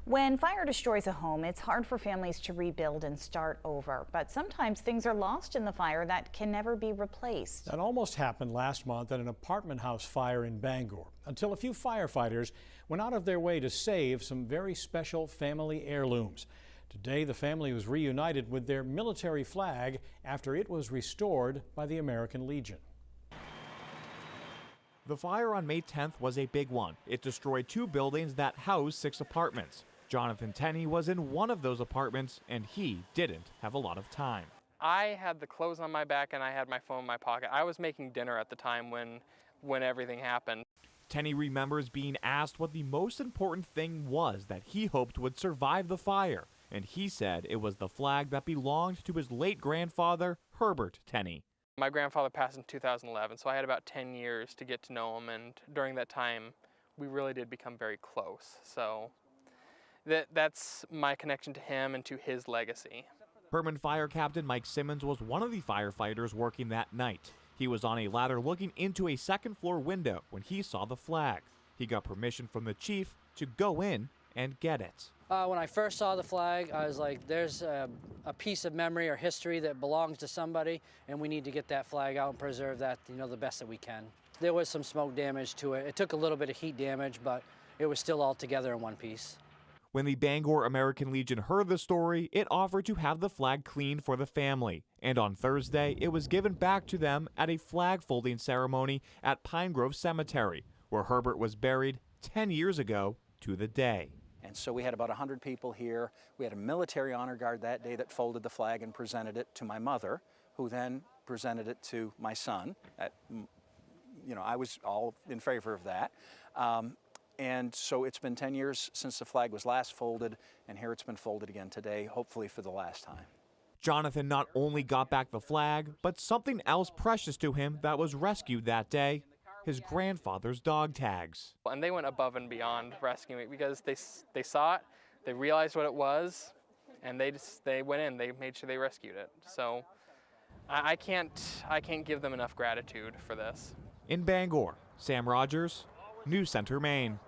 When fire destroys a home, it's hard for families to rebuild and start over. But sometimes things are lost in the fire that can never be replaced. That almost happened last month at an apartment house fire in Bangor, until a few firefighters went out of their way to save some very special family heirlooms. Today, the family was reunited with their military flag after it was restored by the American Legion. The fire on May 10th was a big one. It destroyed 2 buildings that housed 6 apartments. Jonathan Tenney was in one of those apartments, and he didn't have a lot of time. I had the clothes on my back and I had my phone in my pocket. I was making dinner at the time when everything happened. Tenney remembers being asked what the most important thing was that he hoped would survive the fire, and he said it was the flag that belonged to his late grandfather, Herbert Tenney. My grandfather passed in 2011, so I had about 10 years to get to know him, and during that time, we really did become very close. So that's my connection to him and to his legacy. Herman Fire Captain Mike Simmons was one of the firefighters working that night. He was on a ladder looking into a second-floor window when he saw the flag. He got permission from the chief to go in and get it. When I first saw the flag, I was like, there's a piece of memory or history that belongs to somebody, and we need to get that flag out and preserve that, the best that we can. There was some smoke damage to it. It took a little bit of heat damage, but it was still all together in one piece. When the Bangor American Legion heard the story, it offered to have the flag cleaned for the family. And on Thursday, it was given back to them at a flag folding ceremony at Pine Grove Cemetery, where Herbert was buried 10 years ago to the day. And so we had about 100 people here. We had a military honor guard that day that folded the flag and presented it to my mother, who then presented it to my son. I was all in favor of that. And so it's been 10 years since the flag was last folded, and here it's been folded again today, hopefully for the last time. Jonathan not only got back the flag, but something else precious to him that was rescued that day: his grandfather's dog tags. And they went above and beyond rescuing it because they saw it, they realized what it was, and they went in, they made sure they rescued it. So I can't give them enough gratitude for this. In Bangor, Sam Rogers, News Center, Maine.